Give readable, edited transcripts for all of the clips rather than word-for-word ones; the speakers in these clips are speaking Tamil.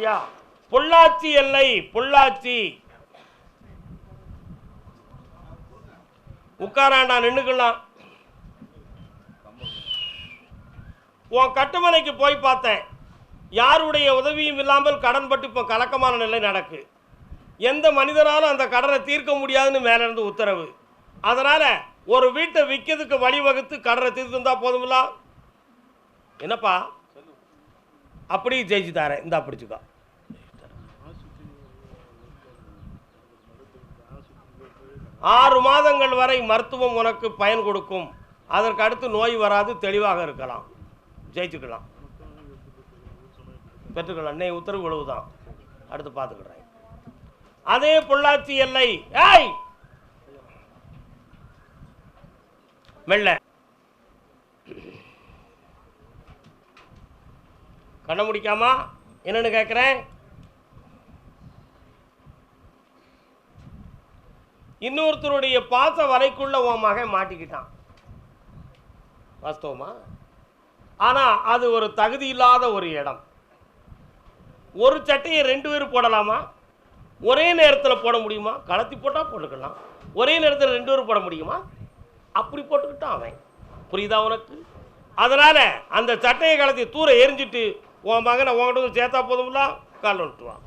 அப்படியா? பொள்ளாச்சி எல்லை, பொள்ளாச்சி. உட்காராண்டா, நின்றுக்கலாம். உன் கட்டுமனைக்கு போய் பார்த்தேன். யாருடைய உதவியும் இல்லாமல் கடன் பட்டு இப்போ கலக்கமான நிலை நடக்கு. எந்த மனிதனாலும் அந்த கடனை தீர்க்க முடியாதுன்னு மேலேருந்து உத்தரவு. அதனால் ஒரு வீட்டை விற்கிறதுக்கு வழிவகுத்து கடனை தீர்த்து இருந்தால் போதுமில்ல. என்னப்பா அப்படி ஜெயிச்சு தரேன், இந்தா பிடிச்சிக்கோ. 6 மாதங்கள் வரை மருத்துவம் உனக்கு பயன் கொடுக்கும். அதற்கு அடுத்து நோய் வராது, தெளிவாக இருக்கலாம், ஜெயிச்சுக்கலாம், பெற்றுக்கலாம். இன்னைக்கு உத்தரவு இவ்வளவுதான், அடுத்து பார்த்துக்கிறேன். அதே பொள்ளாச்சி எல்லை. ஏய் மெல்ல கண்ண முடிக்காமா என்னன்னு கேட்குறேன். இன்னொருத்தருடைய பாச வலைக்குள்ள உன் மகன் மாட்டிக்கிட்டான். வாஸ்தவமா? ஆனால் அது ஒரு தகுதி இல்லாத ஒரு இடம். ஒரு சட்டையை 2 பேர் போடலாமா? ஒரே நேரத்தில் போட முடியுமா? கலத்தி போட்டால் போட்டுக்கலாம். ஒரே நேரத்தில் 2 பேர் போட முடியுமா? அப்படி போட்டுக்கிட்டான் அவன். புரியுதா உனக்கு? அதனால் அந்த சட்டையை கலத்தி தூர எரிஞ்சிட்டு உன் மகனை உங்கள்கிட்ட வந்து சேர்த்தா போதும்ல, காலில் விட்டுருவான்.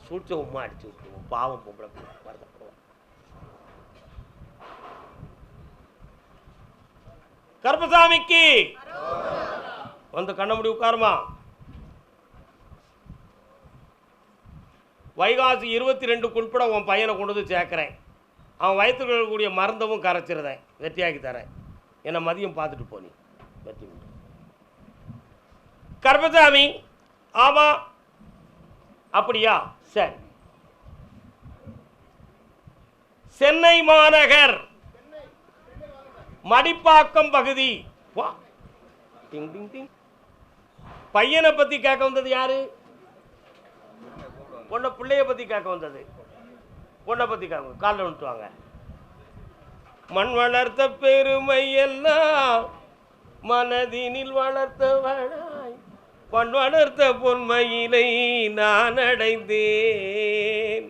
சூழ்ச்சி உமா அடிச்சு விட்டுருவோம். பாவம் பொம்பளை வருத்தப்படுவான். கருப்பசாமிக்கு வந்து கண்ண முடி உட்காருமா. வைகாசி 22 உட்பட உன் பையனை கொண்டு வந்து சேர்க்குறேன். அவன் வயிற்றுல இருக்கக்கூடிய மருந்தவும் கரைச்சிருந்தேன், வெற்றியாக்கி தரேன். என்னை மதியம் பார்த்துட்டு போனி வெற்றி. கருப்பசாமி ஆமாம் அப்படியா? சரி. சென்னை மாநகர் மடிப்பாக்கம் பகுதி. வா. டிங் டிங் டிங். பையனை பற்றி கேட்க வந்தது யாரு? பொண்ணை பிள்ளைய பற்றி கேட்க வந்தது. பொண்ணை பற்றி கேட்க காலில் விட்டுவாங்க. மண் வளர்த்த பெருமை எல்லாம் மனதினில் வளர்த்தவளாய் பண் வளர்த்த பொன்மையிலை நான் அடைந்தேன்.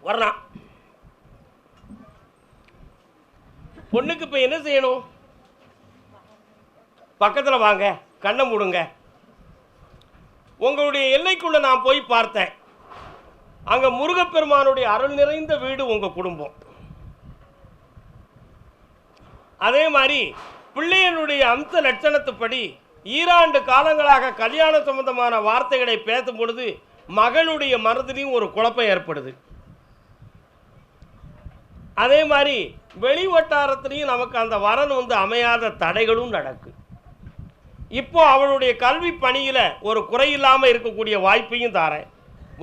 வர்றான். பொண்ணுக்கு இப்போ என்ன செய்யணும்? பக்கத்தில் வாங்க, கண்ணை மூடுங்க. உங்களுடைய எல்லைக்குள்ள நான் போய் பார்த்தேன். அங்கே முருகப்பெருமானுடைய அருள் நிறைந்த வீடு உங்கள் குடும்பம். அதே மாதிரி பிள்ளையனுடைய அம்ச லட்சணத்துப்படி ஈராண்டு காலங்களாக கல்யாண சம்பந்தமான வார்த்தைகளை பேசும் பொழுது மகளுடைய மனதிலையும் ஒரு குழப்பம் ஏற்படுது. அதே மாதிரி வெளி வட்டாரத்திலையும் நமக்கு அந்த வரன் வந்து அமையாத தடைகளும் நடக்கு. இப்போ அவளுடைய கல்வி பணியில் ஒரு குறையில்லாமல் இருக்கக்கூடிய வாய்ப்பையும் தாரேன்.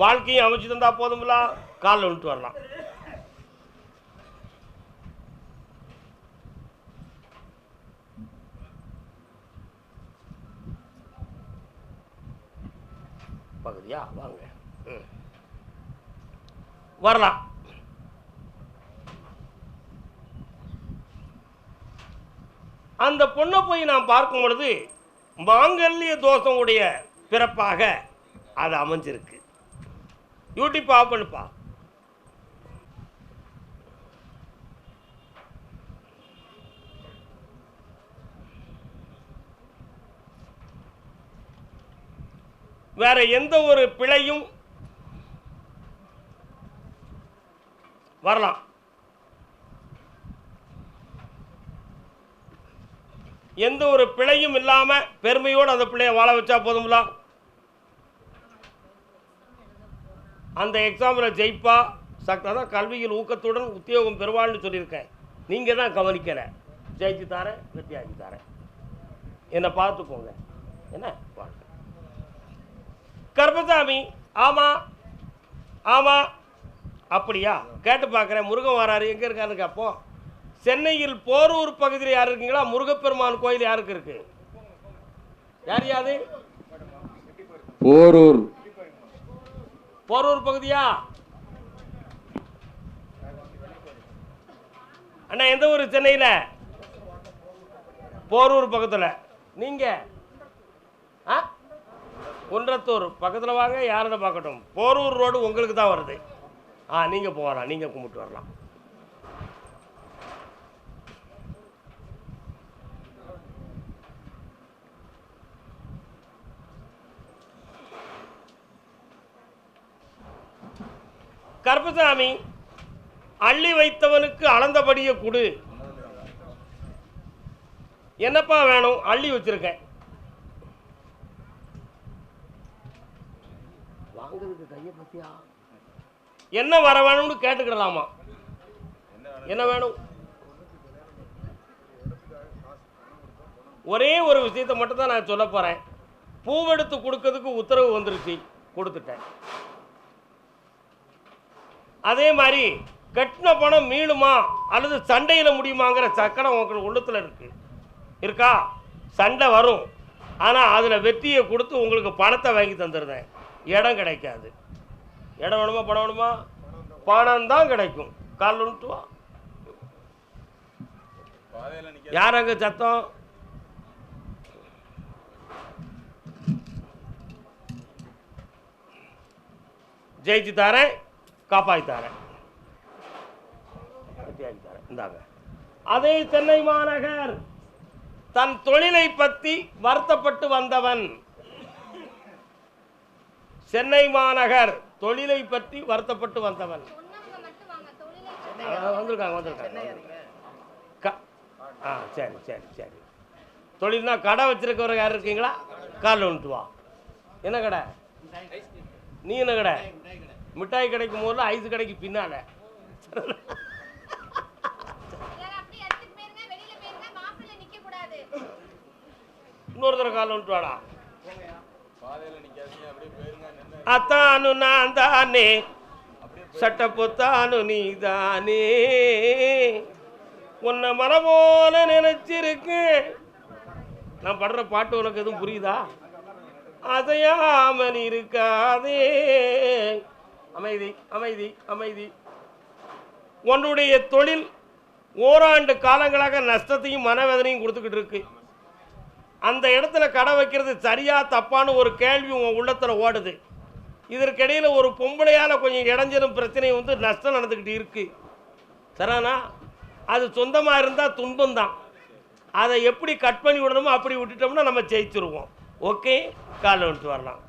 வாழ்க்கையும் அமைச்சு தந்தா போதும்ல, காலில் விட்டு வரலாம். பகுதியா வாங்க, வரலாம். அந்த பொண்ணை போய் நான் பார்க்கும் பொழுது மாங்கல்ய தோஷம் உடைய பிறப்பாக அது அமைஞ்சிருக்கு. யூடியூப் ஆஃப் பண்ணுப்பா. வேற எந்த ஒரு பிழையும் வரலாம். எந்த ஒரு பிழையும் இல்லாமல் பெருமையோடு அந்த பிள்ளையை வாழ வச்சா போதும்ல. அந்த எக்ஸாமில் ஜெயிப்பா சக்தா தான். கல்வியில் ஊக்கத்துடன் உத்தியோகம் பெறுவாள்னு சொல்லியிருக்கேன். நீங்கள் தான் கவனிக்கலை. ஜெயிச்சு தரேன், வெற்றியாக்கி தரேன். என்னை பார்த்துக்கோங்க. என்ன வாழ்க்கை. கருப்பசாமி ஆமாம் ஆமாம் அப்படியா? கேட்டு பார்க்குறேன். முருகன் வராரு, எங்கே இருக்காருன்னு கேட்போம். சென்னையில் போரூர் பகுதியில் யார் இருக்கீங்களா? முருகப்பெருமான் கோயில் யாருக்கு இருக்கு? யார் யாது? போரூர் போரூர் பகுதியா? அண்ணா எந்த ஊர்? சென்னையில் போரூர் பக்கத்தில். நீங்கள் குன்றத்தூர் பக்கத்தில் வாங்க, யாரை பார்க்கட்டும். போரூர் ரோடு உங்களுக்கு தான் வருது. நீங்கள் போகலாம், நீங்கள் கும்பிட்டு வரலாம். கருப்பசாமி, அள்ளி வைத்தவனுக்கு அளந்தபடியே கொடு. என்னப்பா வேணும்? அள்ளி வச்சிருக்கேன். வாங்குறதுக்கு கையை பத்தியா? என்ன வர வேணும்னு கேட்டுக்கிடலாமா? என்ன வேணும்? ஒரே ஒரு விஷயத்தை மட்டும் தான் நான் சொல்ல போறேன். பூவெடுத்து கொடுக்கறதுக்கு உத்தரவு வந்துருச்சு, கொடுத்துட்டேன். அதே மாதிரி கட்டின பணம் மீளுமா அல்லது சண்டையில் முடியுமாங்கிற சக்கரம் உங்களுக்கு உள்ளத்தில் இருக்கா? சண்டை வரும், ஆனால் அதில் வெற்றியை கொடுத்து உங்களுக்கு பணத்தை வாங்கி தந்துடுறேன். இடம் கிடைக்காது. இடம் வேணுமா, பணம் வேணுமா? பணம் தான் கிடைக்கும். கால் ஒன்றுவா. யார் அங்கே சத்தம்? ஜெயிச்சு தாரேன், காப்பாற்றி தரேன். இந்தாங்க. அதே சென்னை மாநகர் தன் தொழிலை பற்றி வருத்தப்பட்டு வந்தவன். சென்னை மாநகர் தொழிலை பற்றி வருத்தப்பட்டு வந்தவன். வந்திருக்காங்க. சரி சரி சரி. தொழில்னா கடை வச்சிருக்கவர் யார் இருக்கீங்களா? காலில் வந்துட்டு வா. என்ன கடை? நீ என்ன கடை? மிட்டாய் கிடைக்கும் போது ஐஸ் கடைக்கு பின்னால. இன்னொரு தடவை காலில் வந்துட்டு வாடா. அத்தானு நான் தானே, சட்ட பொத்தானு நீ தானே, உன்னை மன போல நினைச்சிருக்கேன். நான் படுற பாட்டு உனக்கு எதுவும் புரியுதா? அதையாமல் இருக்காதே. அமைதி அமைதி அமைதி. உன்னுடைய தொழில் ஓராண்டு காலங்களாக நஷ்டத்தையும் மனவேதனையும் கொடுத்துக்கிட்டு இருக்கு. அந்த இடத்துல கடை வைக்கிறது சரியா தப்பான்னு ஒரு கேள்வி உன் உள்ளத்தில் ஓடுது. இதற்கிடையில் ஒரு பொம்பளையால் கொஞ்சம் இடைஞ்சலும் பிரச்சனையும் வந்து நஷ்டம் நடந்துக்கிட்டு இருக்கு. சரிண்ணா? அது சொந்தமாக இருந்தால் துன்பம்தான். அதை எப்படி கட் பண்ணி விடணுமோ அப்படி விட்டுட்டோம்னா நம்ம ஜெயிச்சிருவோம். ஓகே, காலைல வந்துட்டு வரலாம்.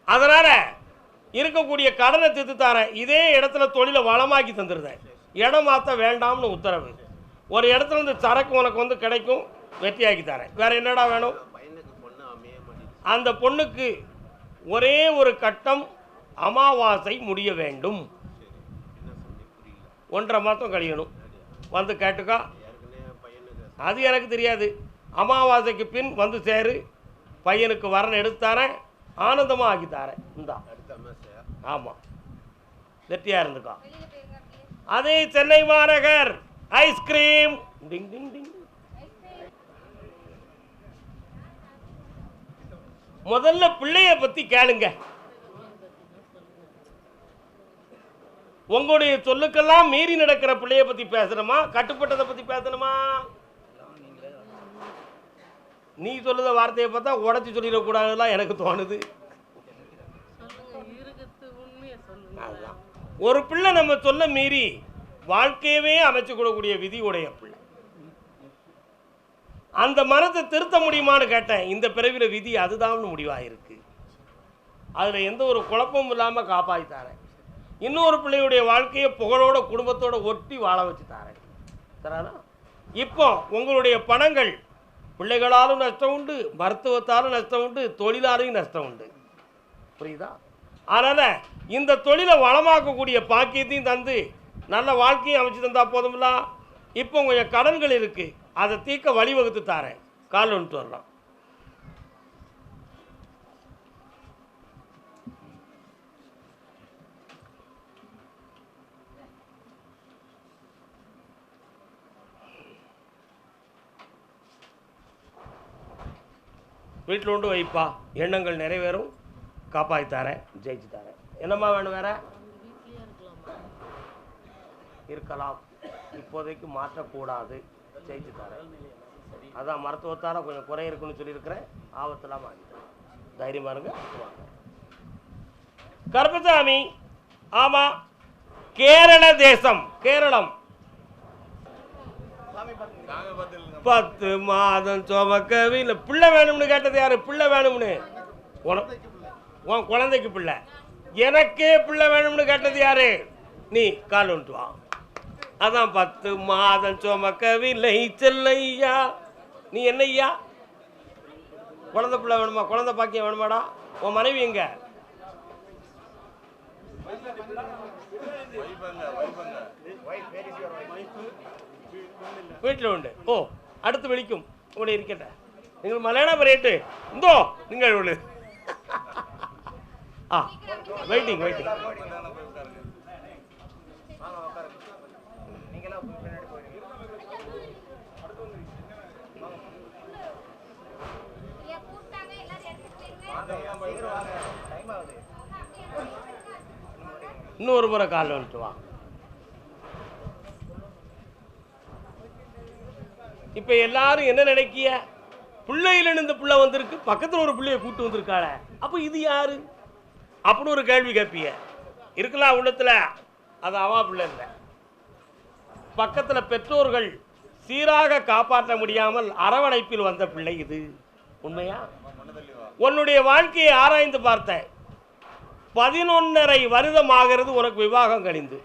அதனால் இருக்கக்கூடிய கடனை தீர்த்து தரேன். இதே இடத்துல தொழிலை வளமாக்கி தந்துடுறேன். இடம் மாற்ற வேண்டாம்னு உத்தரவு. ஒரு இடத்துல இருந்து சரக்கு உனக்கு வந்து கிடைக்கும், வெற்றியாக்கி தரேன். வேற என்னடா வேணும்? அந்த பொண்ணுக்கு ஒரே ஒரு கட்டம் அமாவாசை முடிய வேண்டும். 1.5 மாதம் கழியணும். வந்து கேட்டுக்கா. அது எனக்கு தெரியாது. அமாவாசைக்கு பின் வந்து சேரு. பையனுக்கு வரன் எடுத்தாரேன், ஆனந்தமாக ஆக்கி தரேன். இந்தா. ஆமாம், வெற்றியாக இருந்துக்கா. அதே சென்னை மாநகர் ஐஸ்கிரீம். டிங் டிங் டிங். முதல்ல பிள்ளைய பற்றி கேளுங்க. உங்களுடைய சொல்லுக்கெல்லாம் மீறி நடக்கிற பிள்ளைய பற்றி பேசணுமா, கட்டுப்பட்டதை பற்றி பேசணுமா? நீ சொல்லுத வார்த்தையை பார்த்தா உடச்சி சொல்லிடக்கூடாதுலாம் எனக்கு தோணுது. ஒரு பிள்ளை நம்ம சொல்ல மீறி வாழ்க்கையவே அமைச்சு கொடுக்கக்கூடிய விதி உடைய பிள்ளை. அந்த மனத்தை திருத்த முடியுமான்னு கேட்டேன். இந்த பிறவியில் விதி அதுதான் முடிவாயிருக்கு. அதில் எந்த ஒரு குழப்பமும் இல்லாமல் காப்பாற்றி தரேன். இன்னொரு பிள்ளையுடைய வாழ்க்கையை புகழோட குடும்பத்தோடு ஒட்டி வாழ வச்சு தரேன். தரானா? இப்போ உங்களுடைய பணங்கள் பிள்ளைகளாலும் நஷ்டம் உண்டு, மருத்துவத்தாலும் நஷ்டம் உண்டு, தொழிலாலையும் நஷ்டம் உண்டு. புரியுதா? அதனால் இந்த தொழிலை வளமாக்கக்கூடிய பாக்கியத்தையும் தந்து நல்ல வாழ்க்கையும் அமைச்சு தந்தா போதும்ல. இப்போ கொஞ்சம் கடன்கள் இருக்குது, அதை தீர்க்க வழிவகுத்து தாரேன். கால் வந்துட்டு வரலாம். வீட்டில் கொண்டு வைப்பா, எண்ணங்கள் நிறைவேறும், காப்பாற்றி தரேன், ஜெயிச்சு தரேன். என்னம்மா வேணும் வேற? இருக்கலாம், இப்போதைக்கு மாற்றக்கூடாது, ஜெயிச்சு தரேன். அதான் மருத்துவத்தால் கொஞ்சம் குறை இருக்குன்னு சொல்லியிருக்கிறேன், ஆபத்தெல்லாம் வாங்கிட்டேன், தைரியமாக இருங்க. கருப்பசாமி, ஆமாம், கேரள தேசம், கேரளம். 10 மாதம் சுமக்கவில்லை. பிள்ளை வேணும்னு கேட்டது யாரு? பிள்ளை வேணும்னு உன் குழந்தைக்கு பிள்ளை. எனக்கே பிள்ளை வேணும்னு கேட்டது யாரு? நீ. கால் ஒன்று வா. அதான் 10 மாதம் சுமக்கவில்லை செல்லையா. நீ என்னையா? குழந்தை பிள்ளை வேணுமா? குழந்தை பாக்கியம் வேணுமாடா? உன் மனைவி எங்க? வீட்டில் உண்டு. ஓ, அடுத்து வெளிக்கும் உங்களுடைய இருக்கட்ட. நீங்கள் மலையாளம் ரேட்டு இந்தோ நீங்கள் உள்ள. Waiting waiting. இன்னொரு முறை கால் வந்துட்டு வா. இப்போ எல்லாரும் என்ன நினைக்கிய? பிள்ளையில இந்த பிள்ளை வந்திருக்கு, பக்கத்தில் ஒரு பிள்ளைய கூட்டு வந்திருக்காள, அப்போ இது யாரு அப்படின்னு ஒரு கேள்வி கேட்பிய. இருக்கலாம் உள்ளத்தில். அது அவா பிள்ளை இல்லை. பக்கத்தில் பெற்றோர்கள் சீராக காப்பாற்ற முடியாமல் அரவணைப்பில் வந்த பிள்ளை இது. உண்மையா? உன்னுடைய வாழ்க்கையை ஆராய்ந்து பார்த்தேன். 11.5 வருடம் ஆகிறது உனக்கு விவாகம் கழிந்து.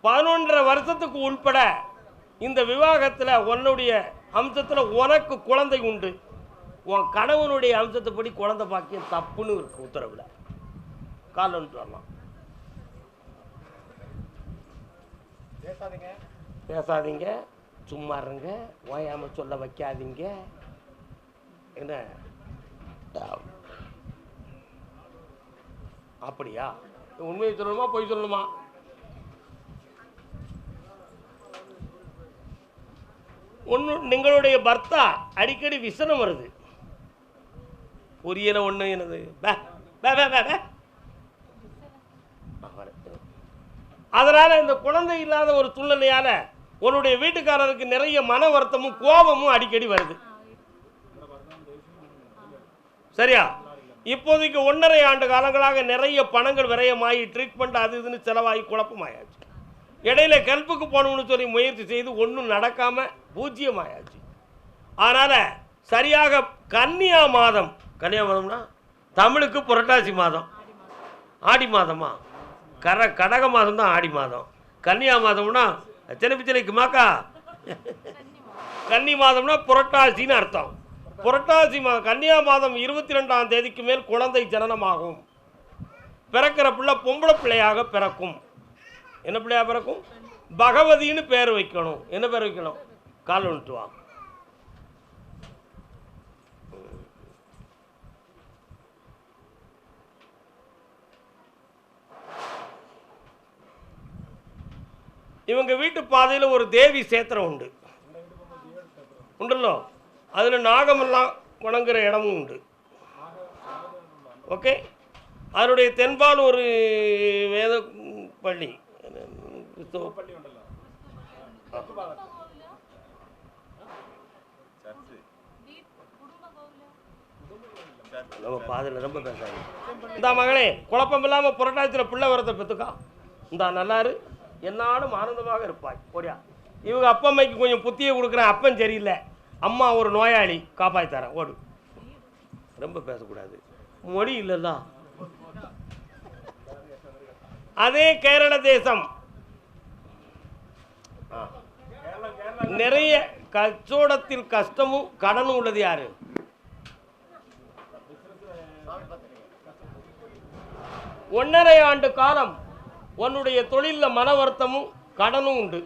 11.5 வருஷத்துக்கு உள்பட இந்த விவாகத்தில் உன்னுடைய அம்சத்தில் உனக்கு குழந்தை உண்டு. உன் கணவனுடைய அம்சத்தைப்படி குழந்தை பாக்கியம் தப்புன்னு இருக்கு உத்தரவில். கால் வந்துட்டு வரலாம். பேசாதீங்க, சும்மா இருங்க, ஓயாம சொல்ல வைக்காதீங்க. என்ன அப்படியா? உண்மையை சொல்லணுமா பொய் சொல்லணுமா? நீங்களுடைய பர்த்தா அடிக்கடி விசனம் வருது. புரியல ஒண்ணு. என்னது? அதனால இந்த குழந்தை இல்லாத ஒரு சூழ்நிலையால உன்னுடைய வீட்டுக்காரருக்கு நிறைய மன வருத்தமும் கோபமும் அடிக்கடி வருது. சரியா? இப்போதைக்கு 1.5 ஆண்டு காலங்களாக நிறைய பணங்கள் விரயமாகி ட்ரீட்மெண்ட் அது இதுன்னு செலவாகி குழப்பமாயாச்சு. இடையில கல்புக்கு போகணும்னு சொல்லி முயற்சி செய்து ஒன்றும் நடக்காம பூஜ்ஜியமாயாச்சு. அதனால் சரியாக கன்னியா மாதம், கன்னியா மாதம்னா தமிழுக்கு புரட்டாசி மாதம், ஆடி மாதமா? கடக மாதம் தான் ஆடி மாதம். கன்னியா மாதம்னா சிலைக்குமாக்கா கன்னி மாதம்னா புரட்டாசின்னு அர்த்தம். புரட்டாசி மாதம் கன்னியா மாதம் 22ஆம் தேதிக்கு மேல் குழந்தை ஜனனமாகும். பிறக்கிற பிள்ளை பொம்பளை பிள்ளையாக பிறக்கும். என்ன பிள்ளையா பிறக்கும்? பகவதின்னு பேர் வைக்கணும். என்ன பேர் வைக்கணும்? கால் வந்துட்டு வா. இவங்க வீட்டு பாதையில் ஒரு தேவி சேத்திரம் உண்டு. உண்டுல்லோ, அதில் நாகமெல்லாம் வணங்குற இடமும் உண்டு. ஓகே. அதனுடைய தென்பால் ஒரு வேத பள்ளி, நம்ம பாதையில் ரொம்ப பேசாது. இந்த மகளே, குழப்பம் இல்லாமல் புரட்டாசியில் பிள்ளை வரத்தை பெற்றுக்கா. இந்த நல்லாரு, என்னாலும் ஆனந்தமாக இருப்பாய். ஓடியா. இவங்க அப்பா அம்மைக்கு கொஞ்சம் புத்தியை கொடுக்குறேன். அப்பன் சரியில்லை, அம்மா ஒரு நோயாளி, காப்பாற்றி தரேன். ஓடு. ரொம்ப பேசக்கூடாது, மொழி இல்லைல்ல. அதே கேரள தேசம் நிறைய கச்சோடத்தில் கஷ்டமும் கடனும் உள்ளது. யாரு? ஒன்றரை ஆண்டு காலம் உன்னுடைய தொழிலில் மன வருத்தமும் கடனும் உண்டு.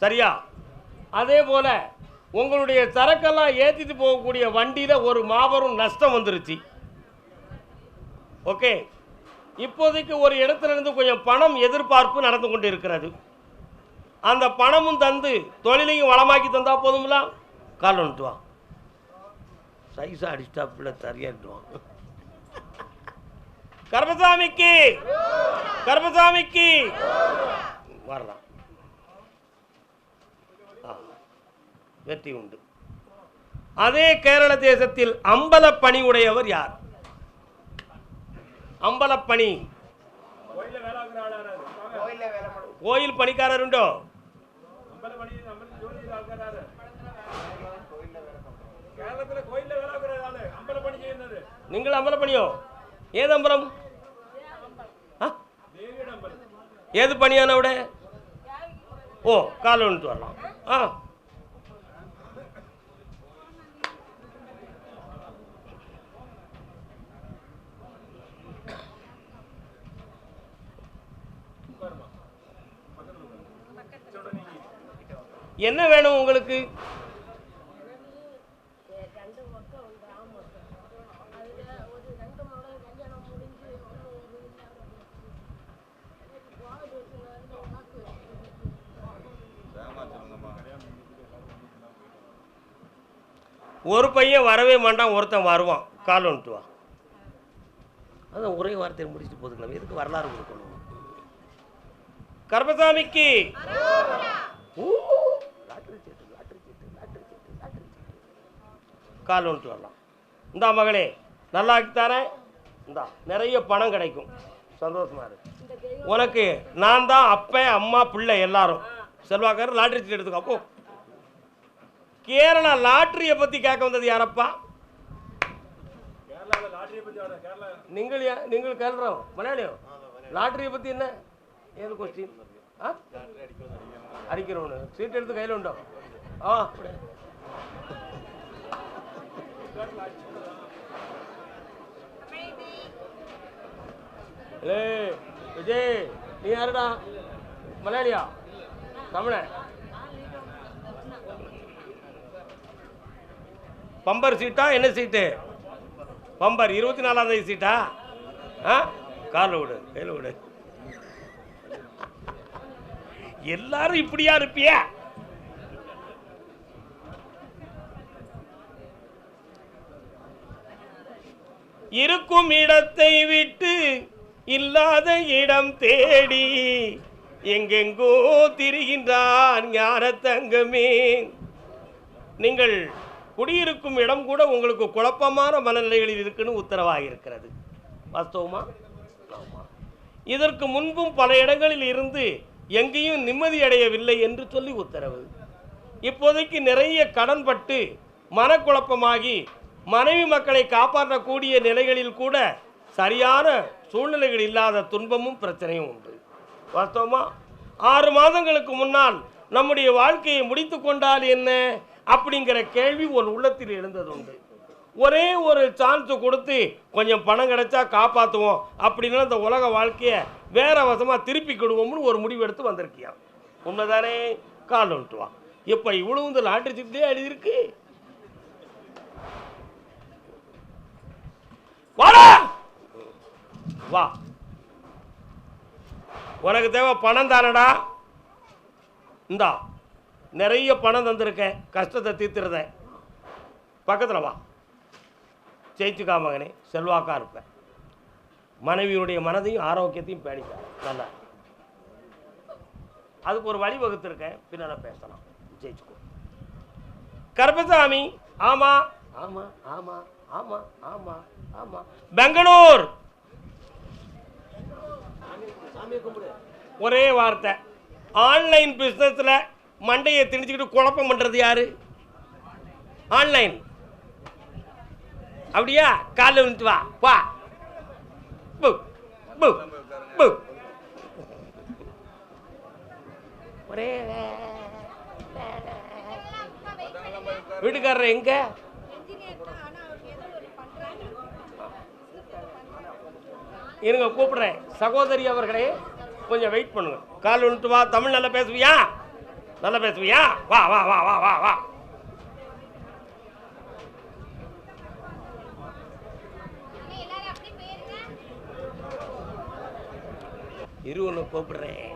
சரியா? அதே போல உங்களுடைய சரக்கெல்லாம் ஏற்றிட்டு போகக்கூடிய வண்டியில் ஒரு மாபெரும் நஷ்டம் வந்துருச்சு. ஓகே. இப்போதைக்கு ஒரு இடத்துல இருந்து கொஞ்சம் பணம் எதிர்பார்ப்பு நடந்து கொண்டு இருக்கிறது. அந்த பணமும் தந்து தொழிலையும் வளமாக்கி தந்தா போதுங்களா? கால் வந்துட்டு வா. சைஸாக அடிச்சிட்டா பிள்ளை சரியாடுவான். கருப்பசாமிக்கு கருப்பசாமிக்கு வரலாம். வெற்றி உண்டு. அதே கேரள தேசத்தில் அம்பலப்பணி உடையவர் யார்? அம்பலப்பணி கோயில் பணிக்காரர் உண்டோ? நீங்கள் அம்பலப்பணியோ? ஏது அம்பலம்? ஏது பணியான விட? ஓ, கால் வந்துட்டு வரலாம். என்ன வேணும் உங்களுக்கு? ஒரு பையன் வரவே மாட்டான், ஒருத்தன் வருவான். கால் வந்துட்டு வா. அதான் ஒரே வார்த்தையை முடிச்சுட்டு போதுக்கலாம். எதுக்கு வரலாறு கொடுக்கணும்? கருப்பசாமிக்கு கால் வந்துட்டு வரலாம். இந்தா மகளே, நல்லா ஆக்கித்தானே. இந்தா நிறைய பணம் கிடைக்கும். சந்தோஷமா இருக்கு. உனக்கு நான் தான் அப்பன், அம்மா, பிள்ளை எல்லாரும். செல்வாக்காரர் லாட்ரி சீட் எடுத்துக்கோ. அப்போ கேரளா லாட்டரியை பற்றி கேட்க வந்தது யாரப்பா? நீங்கள் கேள்றோம் மலையாளியோ? லாட்டரியை பற்றி என்ன ஏது கொஸ்டின்? அடிக்கிறவனு சீட் எடுத்து கையில் உண்டோ? விஜய், நீ யாருடா? மலையாளியா தமிழ? பம்பர் சீட்டா? என்ன சீட்டு? பம்பர் 24ஆம் தேதி சீட்டா? காலில் விடு, கையில் விடு. எல்லாரும் இப்படியா இருப்பிய? இருக்கும் இடத்தை விட்டு இல்லாத இடம் தேடி எங்கெங்கோ திரிகின்றான் ஞான தங்கமே. நீங்கள் குடியிருக்கும் இடம் கூட உங்களுக்கு குழப்பமான மனநிலைகளில் இருக்குன்னு உத்தரவாக இருக்கிறது. வாஸ்தவமா? இதற்கு முன்பும் பல இடங்களில் இருந்து எங்கேயும் நிம்மதி அடையவில்லை என்று சொல்லி உத்தரவு. இப்போதைக்கு நிறைய கடன்பட்டு மனக்குழப்பமாகி மனைவி மக்களை காப்பாற்றக்கூடிய நிலைகளில் கூட சரியான சூழ்நிலைகள் இல்லாத துன்பமும் பிரச்சனையும் உண்டு. வாஸ்தவமா? 6 மாதங்களுக்கு முன்னால் நம்முடைய வாழ்க்கையை முடித்து கொண்டால் என்ன அப்படிங்கிற கேள்வி ஒரு உள்ளத்தில் எழுந்தது உண்டு. ஒரே ஒரு சான்ஸ் கொடுத்து கொஞ்சம் பணம் கிடைச்சா காப்பாற்றுவோம் அப்படின்னா அந்த உலக வாழ்க்கையை வேற வசமாக திருப்பிக்கிடுவோம்னு ஒரு முடிவு எடுத்து வந்திருக்கியா? உண்மைதானே? கால் வந்துட்டு வா. இப்போ இவ்வளவு இந்த லாட்டரி சீட்லேயே எழுதியிருக்கு. வா, உனக்கு தேவை பணம் தானடா? இந்தா நிறைய பணம் தந்திருக்கேன், கஷ்டத்தை தீர்த்துறதேன். பக்கத்தில் வா, ஜெயிச்சுக்கா மகனே, செல்வாக்கா இருப்பேன். மனைவியுடைய மனதையும் ஆரோக்கியத்தையும் பேணிப்பேன். நல்லா அதுக்கு ஒரு வழி வகுத்திருக்கேன், பின்னால் பேசலாம். ஜெயிச்சுக்கோ. கருப்பசாமி. ஆமா ஆமா ஆமா ஆமா ஆமா ஆமா. பெங்களூர். ஒரே வார்த்தை. ஆன்லைன் பிஸ்னஸில் மண்டையை திணிச்சுக்கிட்டு குழப்பம் பண்ணுறது யாரு? ஆன்லைன். அப்படியா? காலைல வந்துட்டு வா. வா. ஒரே வீட்டுக்காரர் எங்க? இருங்க, கூப்பிடுறேன். சகோதரி அவர்களே, கொஞ்சம் வெயிட் பண்ணுங்க. கால் வந்துட்டு வா. தமிழ் நல்லா பேசுவியா? நல்லா பேசுவியா? வா வா வா வா வா வா. ஒன்று கூப்பிடுறேன்.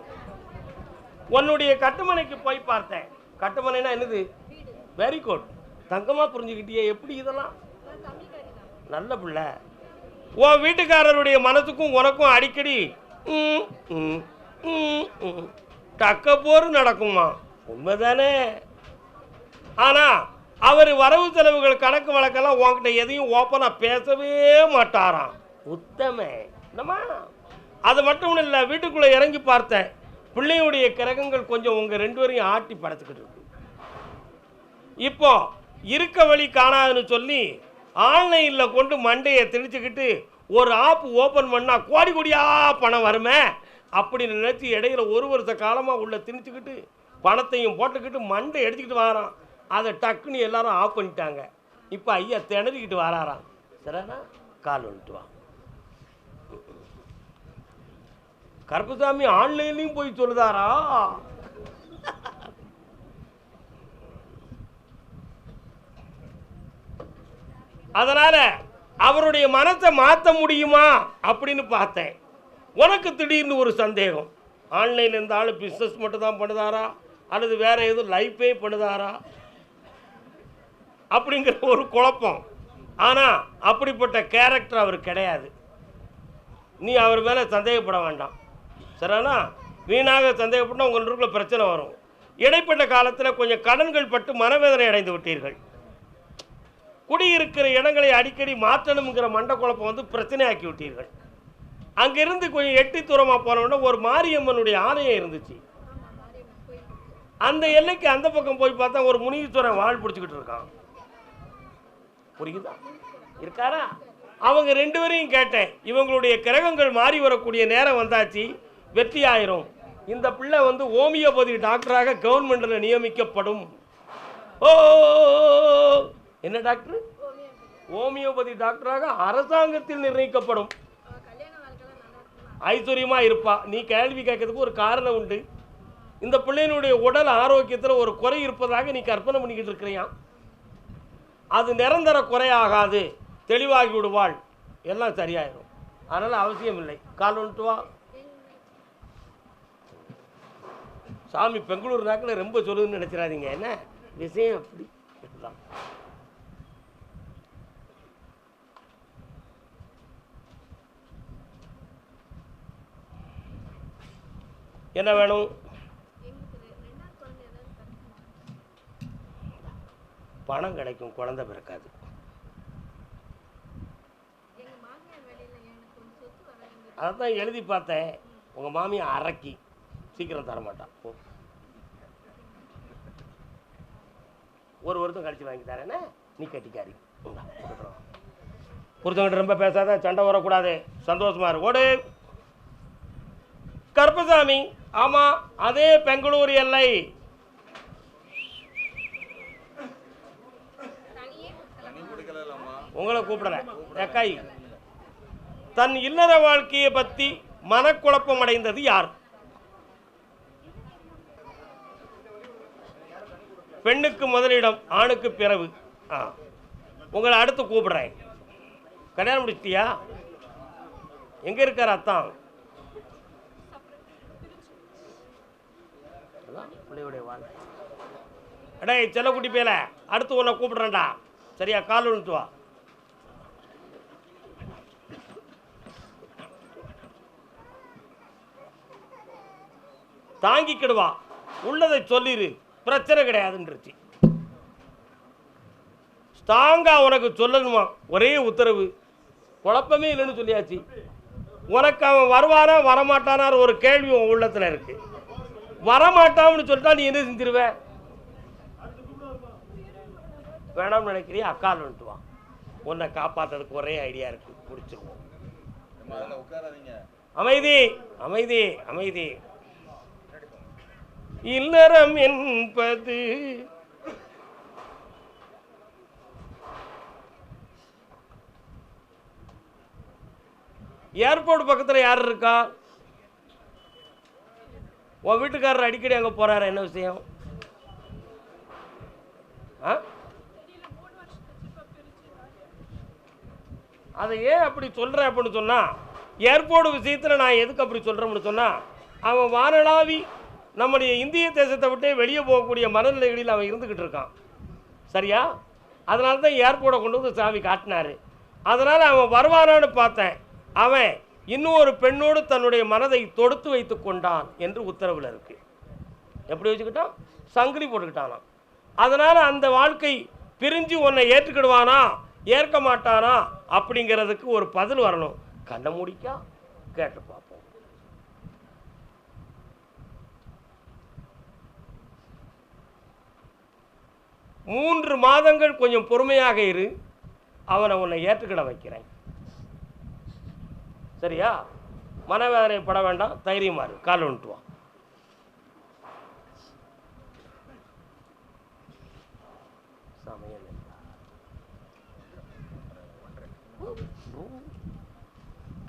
உன்னுடைய கட்டுமனைக்கு போய் பார்த்தேன். கட்டுமனைனா என்னது? Very good. தங்கமாக புரிஞ்சுக்கிட்டியே. எப்படி இதெல்லாம்? நல்ல பிள்ளை. உன் வீட்டுக்காரருடைய மனசுக்கும் உனக்கும் அடிக்கடி டக்க போர் நடக்குமா? உண்மைதானே? ஆனால் அவர் வரவு செலவுகள் கணக்கு வழக்கெல்லாம் உன்கிட்ட எதையும் ஓப்பனாக பேசவே மாட்டாராம். உத்தம என்னம்மா, அது மட்டும் இல்லை, வீட்டுக்குள்ளே இறங்கி பார்த்தேன், பிள்ளையுடைய கிரகங்கள் கொஞ்சம் உங்கள் 2 பேரையும் ஆட்டி படைச்சிக்கிட்டு இருக்கு. இப்போ இருக்க வழி காணாதுன்னு சொல்லி ஆன்லைனில் கொண்டு மண்டையை திணிச்சுக்கிட்டு ஒரு ஆப் ஓப்பன் பண்ணால் கோடி கோடியாக பணம் வருமே அப்படின்னு நினச்சி இடையில 1 வருஷ காலமாக உள்ள திணிச்சுக்கிட்டு பணத்தையும் போட்டுக்கிட்டு மண்டை எடுத்துக்கிட்டு வரான். அதை டக்குன்னு எல்லாரும் ஆஃப் பண்ணிட்டாங்க. இப்போ ஐயா திணறிக்கிட்டு வராராம். சரிண்ணா, கால் வந்துட்டு வா. கருப்பசாமி ஆன்லைன்லையும் போய் சொல்லுதாரா? அதனால அவருடைய மனத்தை மாற்ற முடியுமா அப்படின்னு பார்த்தேன். உனக்கு திடீர்னு ஒரு சந்தேகம், ஆன்லைனில் இருந்த ஆள் பிஸ்னஸ் மட்டும் தான் பண்ணுதாரா அல்லது வேற எதுவும் லைஃபே பண்ணுதாரா அப்படிங்கிற ஒரு குழப்பம். ஆனால் அப்படிப்பட்ட கேரக்டர் அவர் கிடையாது. நீ அவர் மேலே சந்தேகப்பட வேண்டாம். சரிண்ணா, வீணாக சந்தேகப்பட்டால் உங்களுக்குள்ள பிரச்சனை வரும். இடைப்பட்ட காலத்தில் கொஞ்சம் கடன்கள் பட்டு மனவேதனை அடைந்து விட்டீர்கள். குடியிருக்கிற இடங்களை அடிக்கடி மாற்றணுங்கிற மண்ட குழப்பம் வந்து பிரச்சனையாக்கி விட்டீர்கள். அங்கிருந்து கொஞ்சம் எட்டி தூரமாக போனோன்னா ஒரு மாரியம்மனுடைய ஆலயம் இருந்துச்சு. அந்த எல்லைக்கு அந்த பக்கம் போய் பார்த்தா ஒரு முனீஸ்வரன் வாழ் பிடிச்சிக்கிட்டு இருக்கான். புரியுதா? இருக்காரா? அவங்க 2 பேரையும் கேட்டேன், இவங்களுடைய கிரகங்கள் மாறி வரக்கூடிய நேரம் வந்தாச்சு, வெற்றி ஆயிரும். இந்த பிள்ளை வந்து ஹோமியோபதி டாக்டராக கவர்மெண்ட்டில் நியமிக்கப்படும். ஓ, என்ன டாக்டர்? ஹோமியோபதி டாக்டராக அரசாங்கத்தில் நிர்ணயிக்கப்படும். ஐஸ்வர்யமா இருப்பா. நீ கேள்வி கேட்கறதுக்கு ஒரு காரணம் உண்டு. இந்த பிள்ளையினுடைய உடல் ஆரோக்கியத்தில் ஒரு குறை இருப்பதாக நீ கற்பனை பண்ணிக்கிட்டு இருக்கிறியா. அது நிரந்தர குறையாகாது, தெளிவாகி விடுவாள், எல்லாம் சரியாயிடும். அதனால் அவசியம் இல்லை. கால் வந்துட்டு வா. சாமி பெங்களூர் நாக்கில் ரொம்ப சொல்லுதுன்னு நினைச்சிடாதீங்க. என்ன விஷயம் அப்படி தான். என்ன வேணும்? பணம் கிடைக்கும், குழந்தை பிறக்காது. அதான் எழுதி பார்த்தேன். உங்கள் மாமியை அரக்கி சீக்கிரம் தரமாட்டான். ஒரு வருஷம் கழிச்சு வாங்கி தரேன்னா நீ கட்டிக்காரி. புருஷங்கிட்ட ரொம்ப பேசாத, சண்டை வரக்கூடாது, சந்தோஷமா இரு. ஓடு கருப்பசாமி. ஆமாம், அதே பெங்களூர் எல்லை. உங்களை கூப்பிடல. எக்காய் தன் இல்லற வாழ்க்கையை பற்றி மனக்குழப்பம் அடைந்தது யார்? பெண்ணுக்கு முதலிடம், ஆணுக்கு பிறகு. உங்களை அடுத்து கூப்பிடுறேன். கல்யாணம் முடிச்சிட்டியா? எங்க இருக்கார் அத்தான்? பிள்ளையுடைய வாழ்க்கை. அடே செல்லக்குட்டி பேல, அடுத்து உன்னை கூப்பிடுறேன்டா. சரியா? கால் வந்துட்டு வா. தாங்கிக்கிடுவா, உள்ளதை சொல்லிரு, பிரச்சனை கிடையாதுன்றுச்சு. ஸ்ட்ராங்கா உனக்கு சொல்லணுமா, ஒரே உத்தரவு, குழப்பமே இல்லைன்னு சொல்லியாச்சு. உனக்கு அவன் வருவானா வரமாட்டானார் ஒரு கேள்வி உன் உள்ளத்தில் இருக்கு. வரமாட்டான்னு சொல்லிட்டா நீ என்ன செஞ்சிருவ? வேணாம்னு நினைக்கிறியா? அக்கால் வந்துட்டு வா. உன்னை காப்பாற்றுறதுக்கு ஒரே ஐடியா இருக்கு, பிடிச்சிருவோம். அமைதி அமைதி அமைதி. இல்லறம் என்பது ஏர்போர்ட் பக்கத்தில் யார் இருக்கா? உன் வீட்டுக்காரர் அடிக்கடி அங்கே போறாரு, என்ன விஷயம்? அதை ஏன் அப்படி சொல்கிறேன் அப்படின்னு சொன்னால், ஏர்போர்ட் விஷயத்தில் நான் எதுக்கு அப்படி சொல்கிறேன்னு சொன்னால், அவன் வானளாவி நம்முடைய இந்திய தேசத்தை விட்டே வெளியே போகக்கூடிய மனநிலைகளில் அவன் இருந்துக்கிட்டு இருக்கான். சரியா? அதனால தான் ஏர்போர்ட்டை கொண்டு வந்து சாமி காட்டினார். அதனால் அவன் வருவானான்னு பார்த்தேன். அவன் இன்னும் ஒரு பெண்ணோடு தன்னுடைய மனதை தொடுத்து வைத்து கொண்டான் என்று உத்தரவில் இருக்குது. எப்படி வச்சுக்கிட்டான்? சங்கிலி போட்டுக்கிட்டானா. அதனால் அந்த வாழ்க்கை பிரிஞ்சு உன்னை ஏற்றுக்கிடுவானா ஏற்க மாட்டானா அப்படிங்கிறதுக்கு ஒரு பதில் வரணும். கண்ணை முடிக்கா கேட்டு பார்ப்போம். 3 மாதங்கள் கொஞ்சம் பொறுமையாக இரு, அவனை உன்னை ஏற்றுக்கிட வைக்கிறேன். சரியா? மனவேதனை பட வேண்டாம், தைரியமா இரு, கால் வந்துட்டு வா.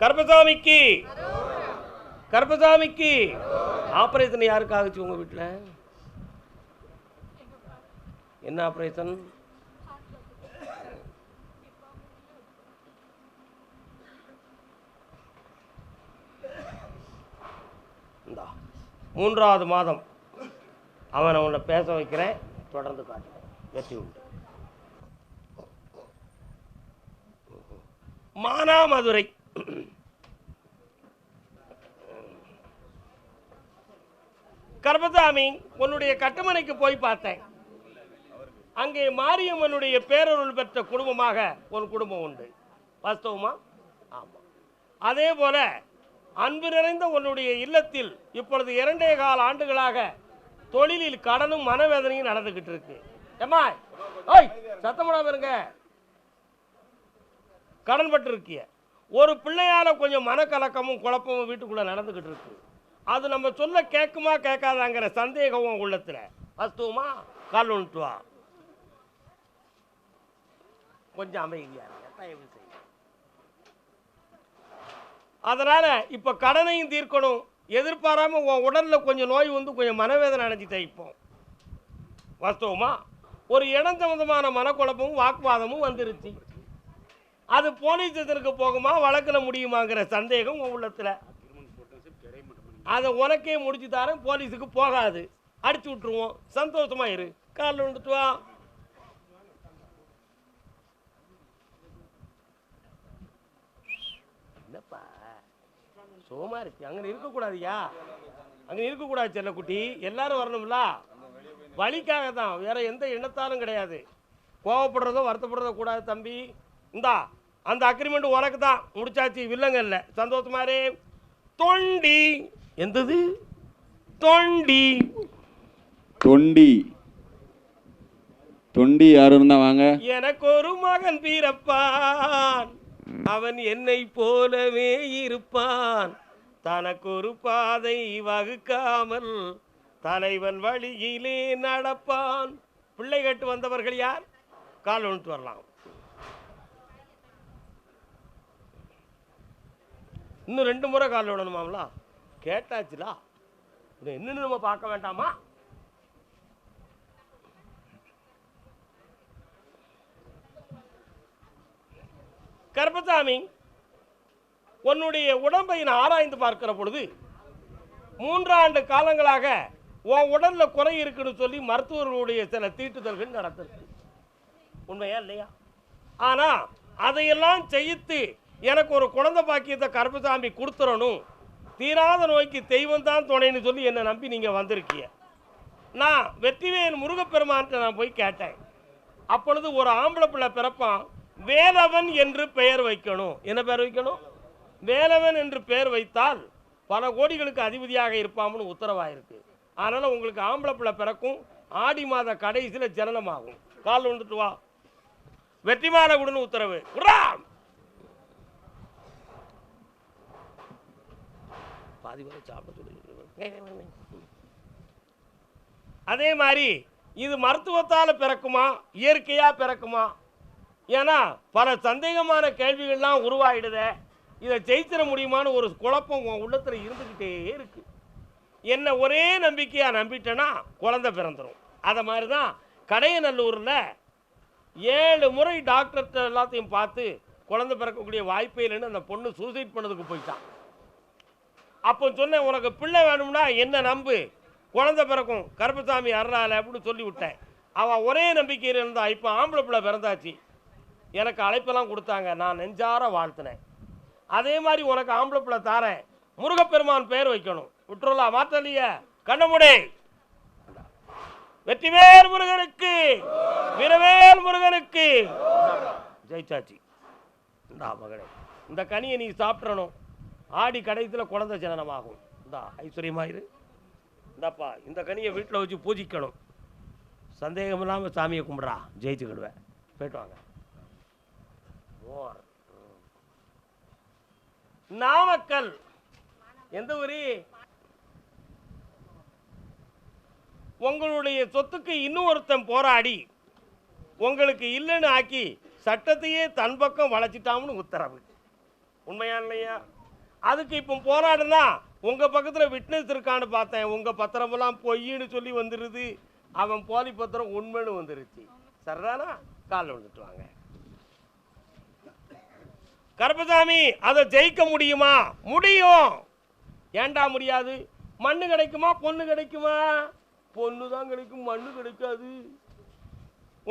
கருப்பசாமிக்கு கருப்பசாமிக்கு ஆபரேஷன் யாருக்கு ஆகுச்சு உங்க வீட்டில்? என்ன ஆபரேஷன்? இந்தா 3வது மாதம் அவனை உன்னை பேச வைக்கிறேன், தொடர்ந்து காட்டுறேன், வெற்றி உண்டு. மானாமதுரை கருப்பசாமி, உன்னுடைய கட்டுமனைக்கு போய் பார்த்தேன். அங்கே மாரியம்மனுடைய பேரருள் பெற்ற குடும்பமாக ஒரு குடும்பம் உண்டு. வாஸ்தவமா? ஆமாம். அதே போல அன்பு நிறைந்த உன்னுடைய இல்லத்தில் இப்பொழுது 2.25 ஆண்டுகளாக தொழிலில் கடனும் மனவேதனையும் நடந்துகிட்டு இருக்கு. ஏமா ஓய் சத்தமிடாம இருங்க. கடன் பட்டு இருக்கிய ஒரு பிள்ளையால கொஞ்சம் மனக்கலக்கமும் குழப்பமும் வீட்டுக்குள்ள நடந்துகிட்டு இருக்கு. அது நம்ம சொல்ல கேட்குமா கேட்காதாங்கிற சந்தேகம் உள்ளத்துல. வாஸ்தவமா? கால் ஒன்று வா, கொஞ்சம் அமைதியா தயவு செய்ய. அதனால இப்ப கடனையும் தீர்க்கணும். எதிர்பாராம உன் உடல்ல கொஞ்சம் நோய் வந்து கொஞ்சம் மனவேதனை அடைஞ்சிட்ட. இப்போ வாஸ்தவமா? ஒரு இடம் சம்பந்தமான மனக்குழப்பமும் வாக்குவாதமும் வந்துருச்சு. அது போலீஸ் ஸ்டேஷனுக்கு போகுமா வழக்கில் முடியுமாங்கிற சந்தேகம் உன் உள்ளத்துல. அதை உனக்கே முடிச்சு தரேன், போலீஸுக்கு போகாது, அடிச்சு விட்டுருவோம். சந்தோஷமா இரு, காலில் வந்துட்டு வா. என்னப்பா சோமா இருக்கு? அங்கே இருக்கக்கூடாதுயா, அங்கே இருக்கக்கூடாது செல்லக்குட்டி. எல்லாரும் வரணும்ல, வழிக்காக தான், வேற எந்த எண்ணத்தாலும் கிடையாது. கோவப்படுறதோ வருத்தப்படுறதோ கூடாது தம்பி. இந்தா அந்த அக்ரிமெண்ட் உனக்கு தான், முடிச்சாச்சு, வில்லங்க இல்லை. சந்தோஷமா இரு. தொண்டி எந்தது? தொண்டி தொண்டி தொண்டி யாரு இருந்தா வாங்க. எனக்கு ஒரு மகன் பிறப்பான், அவன் என்னை போலவே இருப்பான், தனக்கு ஒரு பாதை வகுக்காமல் தலைவன் வழியிலே நடப்பான். பிள்ளை கேட்டு வந்தவர்கள் யார்? கால் ஒன்று வரலாம். இன்னும் 2 முறை கால் விடணுமாங்களா? கேட்டாச்சுலா, என்னன்னு நம்ம பார்க்க வேண்டாமா? கருப்பசாமி, உன்னுடைய உடம்பை நான் ஆராய்ந்து பார்க்கிற பொழுது 3 ஆண்டு காலங்களாக உன் உடல்ல குறை இருக்குன்னு சொல்லி மருத்துவர்களுடைய சில தீட்டுதல்கள் நடந்திருக்கு. உண்மையா இல்லையா? ஆனா அதையெல்லாம் செய்து எனக்கு ஒரு குழந்தை பாக்கியத்தை கருப்பசாமி கொடுத்துடணும், தீராத நோய்க்கு தெய்வம் தான் துணைன்னு சொல்லி என்னை நம்பி நீங்கள் வந்திருக்கீங்க. நான் வெற்றிவேல் முருகப்பெருமான்கிட்ட நான் போய் கேட்டேன். அப்பொழுது ஒரு ஆம்பளை பிள்ளை பிறப்பான், வேலவன் என்று பெயர் வைக்கணும். என்ன பெயர் வைக்கணும்? வேலவன் என்று பெயர் வைத்தால் பல கோடிகளுக்கு அதிபதியாக இருப்பாம்னு உத்தரவாயிருக்கு. அதனால் உங்களுக்கு ஆம்பளை பிள்ளை பிறக்கும், ஆடி மாத கடைசியில் ஜனனமாகும். கால் வந்துட்டு வா, வெற்றி மாலை கொடுன்னு உத்தரவு. பாதி வரை சாப்பிட சொல்லி. அதே மாதிரி இது மருத்துவத்தால் பிறக்குமா இயற்கையா பிறக்குமா? ஏன்னா பல சந்தேகமான கேள்விகள்லாம் உருவாயிடுத. இதை ஜெயிச்சிட முடியுமான்னு ஒரு குழப்பம் உன் உள்ளத்துல இருந்துக்கிட்டே இருக்கு. என்ன ஒரே நம்பிக்கையா நம்பிட்டேன்னா குழந்தை பிறந்துடும். அதை மாதிரி தான் கடையநல்லூரில் 7 முறை டாக்டர்கிட்ட எல்லாத்தையும் பார்த்து குழந்தை பிறக்கக்கூடிய வாய்ப்பே இல்லைன்னு அந்த பொண்ணு சூசைட் பண்ணதுக்கு போயிட்டான். அப்போ சொன்னேன், உனக்கு பிள்ளை வேணும்னா என்ன நம்பு, குழந்தை பிறக்கும், கருப்பசாமி அருளால அப்படின்னு சொல்லி விட்டேன். அவன் ஒரே நம்பிக்கையில் இருந்தா. இப்போ ஆம்பளை பிள்ளை பிறந்தாச்சு, எனக்கு அழைப்பெல்லாம் கொடுத்தாங்க, நான் நெஞ்சார வாழ்த்தினேன். அதே மாதிரி உனக்கு ஆம்பளை பிள்ளை தாரேன், முருகப்பெருமான் பேர் வைக்கணும். விட்டுருலா மாத்தலையே, கண்ணமுடே. வெற்றிவேல் முருகனுக்கு, வீரவேல் முருகனுக்கு. ஜெயிச்சாச்சு. இந்தா மகனே, இந்த கனியை நீ சாப்பிட்றணும். ஆடி கடைசியில் குழந்தை ஜனனமாகும். இந்தா ஐஸ்வர்யமாயிரு. இந்தாப்பா, இந்த கனியை வீட்டில் வச்சு பூஜிக்கணும். சந்தேகம் இல்லாமல் சாமியை கும்பிட்றா, ஜெயிச்சுக்கிடுவேன். போயிட்டு வாங்க. நாமக்கல். எந்த ஊரு? உங்களுடைய சொத்துக்கு இன்னும் ஒருத்தன் போராடி உங்களுக்கு இல்லைன்னு ஆக்கி சட்டத்தையே தன் பக்கம் வளைச்சிட்டாம்னு உத்தரவு. உண்மையா இல்லையா? அதுக்கு இப்போ போராடுனா உங்கள் பக்கத்தில் விட்னஸ் இருக்கான்னு பார்த்தேன். உங்கள் பத்திரமெல்லாம் பொய்ன்னு சொல்லி வந்துடுது. அவன் போலி பத்திரம் உண்மைன்னு வந்துருச்சு. சரிதானா? காலில் விழுந்துட்டு வாங்க. கருப்பசாமி, அதை ஜெயிக்க முடியுமா? முடியும். ஏண்டா முடியாது? மண்ணு கிடைக்குமா பொண்ணு கிடைக்குமா? பொண்ணு தான் கிடைக்கும், மண்ணு கிடைக்காது.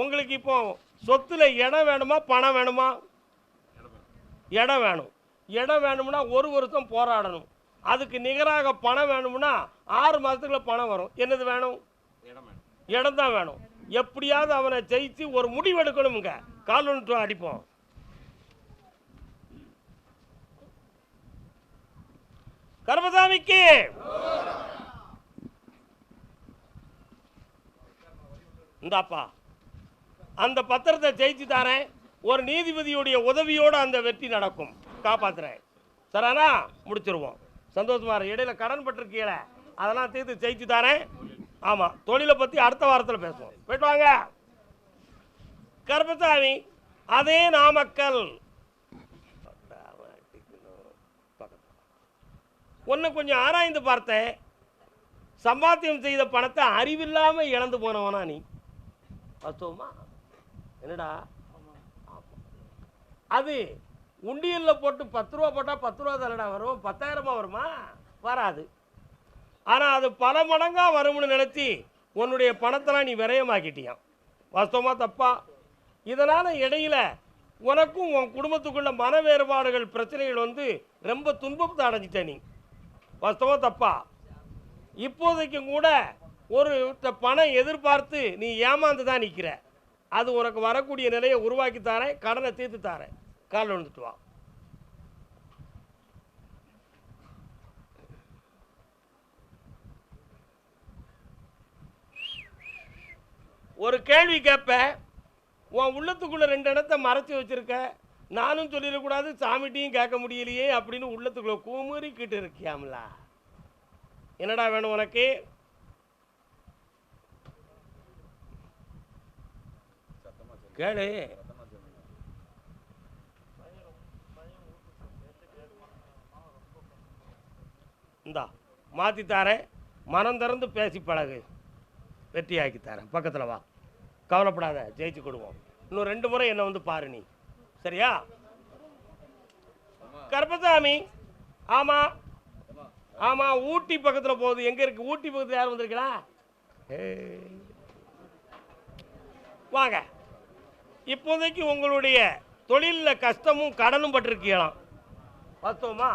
உங்களுக்கு இப்போ சொத்துல இடம் வேணுமா பணம் வேணுமா? இடம் வேணும். இடம் வேணும்னா ஒரு வருஷம் போராடணும். அதுக்கு நிகராக பணம் வேணும்னா 6 மாதத்துக்குள்ள பணம் வரும். என்னது வேணும்? இடம் தான் வேணும். எப்படியாவது அவனை ஜெயிச்சு ஒரு முடிவு எடுக்கணுமுங்க. கால் ஒன்று அடிப்போம். கருப்பசாமிக்கு இந்தாப்பா, அந்த பத்திரத்தை ஜெயிச்சு தாரேன். ஒரு நீதிபதியுடைய உதவியோடு அந்த வெற்றி நடக்கும். காப்பாத்துறேன். சரானா? முடிச்சிருவோம். சந்தோஷமா இரு. இடையில கடன் பட்டிருக்கீங்கள, அதெல்லாம் தீர்த்து ஜெயிச்சு தாரேன். ஆமாம், தொழிலை பற்றி அடுத்த வாரத்தில் பேசுவோம். போயிட்டு வாங்க. கருப்பசாமி, அதே நாமக்கல். ஒன்று கொஞ்சம் ஆராய்ந்து பார்த்தேன். சம்பாத்தியம் செய்த பணத்தை அறிவில்லாமல் இழந்து போனவனா நீ? வாஸ்தவமா? என்னடா அது? உண்டியலில் போட்டு 10 ரூபா போட்டால் 10 ரூபா தானடா வரும். 10,000 வருமா? வராது. ஆனால் அது பல மடங்காக வரும்னு நினச்சி உன்னுடைய பணத்தெல்லாம் நீ விரயமாக்கிட்டியான். வாஸ்தவமாக தப்பா? இதனால் இடையில உனக்கும் உன் குடும்பத்துக்குள்ள மன வேறுபாடுகள் பிரச்சனைகள் வந்து ரொம்ப துன்பத்தை அடைஞ்சிட்ட நீ. வாஸ்தவமாக தப்பா? இப்போதைக்கும் கூட ஒரு பணம் எதிர்பார்த்து நீ ஏமாந்து தான் நிற்கிற. அது உனக்கு வரக்கூடிய நிலையை உருவாக்கி தாரேன். கடனை தீர்த்து தாரேன். காலில் விழுந்துட்டு வா. ஒரு கேள்வி கேட்பேன். உன் உள்ளத்துக்குள்ள 2 இடத்தை மறைச்சி வச்சிருக்க. நானும் சொல்லிடக்கூடாது, சாமிட்டையும் கேட்க முடியலையே அப்படின்னு உள்ளத்துக்குள்ள குமுறிக்கிட்டு இருக்கியாம்ல. என்னடா வேணும் உனக்கு? கேளு. இந்தா மாற்றி தாரேன். மனம் திறந்து பேசி பழகு. வெற்றி ஆக்கி தரேன். பக்கத்தில் வா. கவலைப்படாத, ஜெயிச்சு கொடுவோம். இன்னும் 2 முறை என்னை வந்து பாரு நீ. சரியா? கருப்பசாமி. ஆமாம் ஆமாம், ஊட்டி பக்கத்தில் போகுது. எங்கே இருக்குது? ஊட்டி பக்கத்தில் யார் வந்திருக்கா? வாங்க. இப்போதைக்கு உங்களுடைய தொழிலில் கஷ்டமும் கடனும் பட்டிருக்கலாம். வாஸ்தவமா?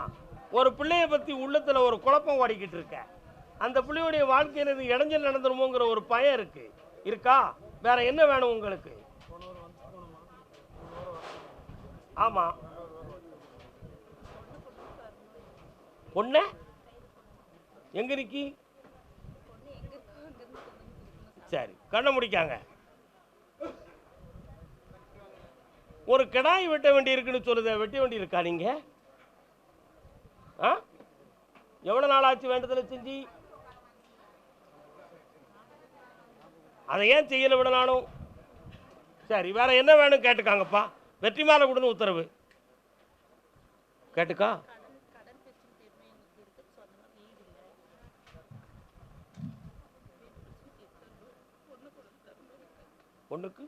ஒரு பிள்ளையை பற்றி உள்ளத்தில் ஒரு குழப்பம் ஓடிக்கிட்டு இருக்க. அந்த பிள்ளையுடைய வாழ்க்கையில் இது இடைஞ்சல் நடந்துருமோங்கிற ஒரு பயம் இருக்கா? வேற என்ன வேணும் உங்களுக்கு? ஆமாம். பொண்ணு எங்க இருக்கி? சரி, கண்ணை முடிக்காங்க. ஒரு கிடாய் வெட்ட வேண்டி இருக்குன்னு சொல்லுத. வெட்ட வேண்டி இருக்கா நீங்க? எவ்வளவு நாள் ஆச்சு வேண்டதில்லை செஞ்சு? அதை ஏன் செய்யல விடனாலும்? சரி, வேற என்ன வேணும் கேட்டுக்காங்கப்பா. வெற்றி மாலை கொடுன்னு உத்தரவு. கேட்டுக்கா. பொண்ணுக்கு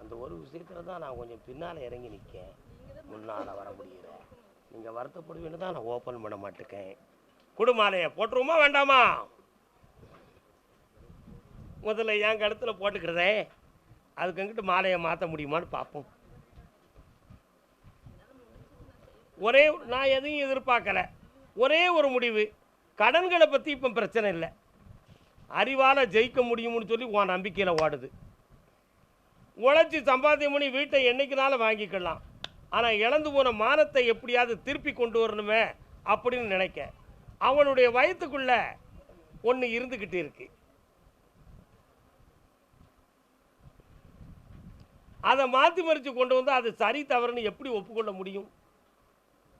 அந்த ஒரு விஷயத்தில் தான் நான் கொஞ்சம் பின்னால் இறங்கி நிற்கேன். முன்னால் வர முடியல. நீங்கள் வருத்தப்படுவீன்னு தான் நான் ஓப்பன் பண்ண மாட்டேக்கேன். குடு மாலையை போட்டுருவோமா வேண்டாமா? முதல்ல என் கழுத்தில் போட்டுக்கிறதே, அதுக்கு எங்கிட்ட மாலையை மாற்ற முடியுமான்னு பார்ப்போம். நான் எதையும் எதிர்பார்க்கல. ஒரே ஒரு முடிவு, கடன்களை பற்றி இப்போ பிரச்சனை இல்லை. அறிவால் ஜெயிக்க முடியும்னு சொல்லி உன் நம்பிக்கையில் ஓடுது. உழைச்சி சம்பாத்தியம் பண்ணி வீட்டை என்னைக்குனாலும் வாங்கிக்கலாம். ஆனால் இழந்து போன மானத்தை எப்படியாவது திருப்பி கொண்டு வரணுமே அப்படின்னு நினைக்க அவனுடைய வயத்துக்குள்ள ஒன்று இருந்துக்கிட்டு இருக்கு. அதை மாற்றி மறித்து கொண்டு வந்து அது சரி தவறுன்னு எப்படி ஒப்புக்கொள்ள முடியும்?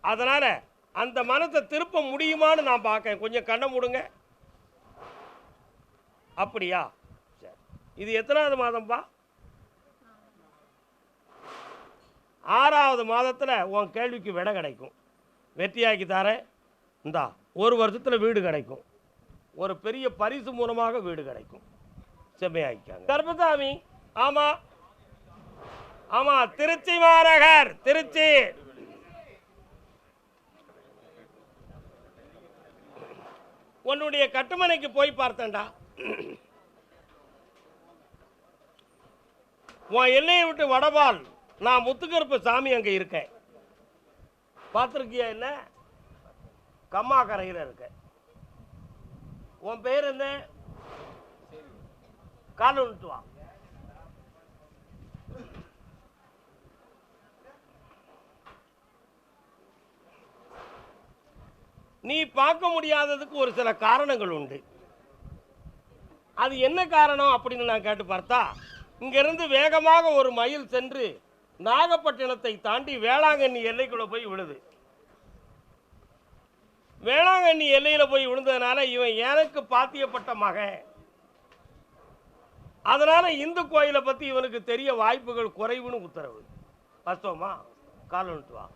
அதனால் அந்த மனத்தை திருப்ப முடியுமான்னு நான் பார்க்கேன். கொஞ்சம் கண்ணை மூடுங்க. அப்படியா? சரி, இது எத்தனாவது மாதம்பா? 6வது மாதத்தில் உன் கேள்விக்கு விடை கிடைக்கும். வெற்றியாக்கி தரேன். இந்தா 1 வருஷத்தில் வீடு கிடைக்கும். ஒரு பெரிய பரிசு மூலமாக வீடு கிடைக்கும். செம்மையாக்கிக்காங்க. கர்பசாமி. ஆமாம் ஆமாம், திருச்சி மாநகர், திருச்சி. உன்னுடைய கட்டுமனைக்கு போய் பார்த்தேன்டா. உன் எல்லையை விட்டு வடபால் நான் முத்துக்கருப்பு சாமி அங்கே இருக்கேன். பார்த்துருக்கியா? என்ன கம்மா கரையில் இருக்க. உன் பேர் என்ன? கால் விட்டு வா. நீ பார்க்க முடியாததுக்கு ஒரு சில காரணங்கள் உண்டு. அது என்ன காரணம் அப்படின்னு நான் கேட்டு பார்த்தா, இங்கிருந்து வேகமாக ஒரு மைல் சென்று நாகப்பட்டினத்தை தாண்டி வேளாங்கண்ணி எல்லைக்குள்ள போய் விழுது. வேளாங்கண்ணி எல்லையில் போய் விழுந்ததுனால இவன் எனக்கு பாத்தியப்பட்ட மகன். அதனால இந்து கோயிலை பற்றி இவனுக்கு தெரிய வாய்ப்புகள் குறைவுன்னு உத்தரவு. வாஸ்தவமா? கால் வந்துட்டு வா.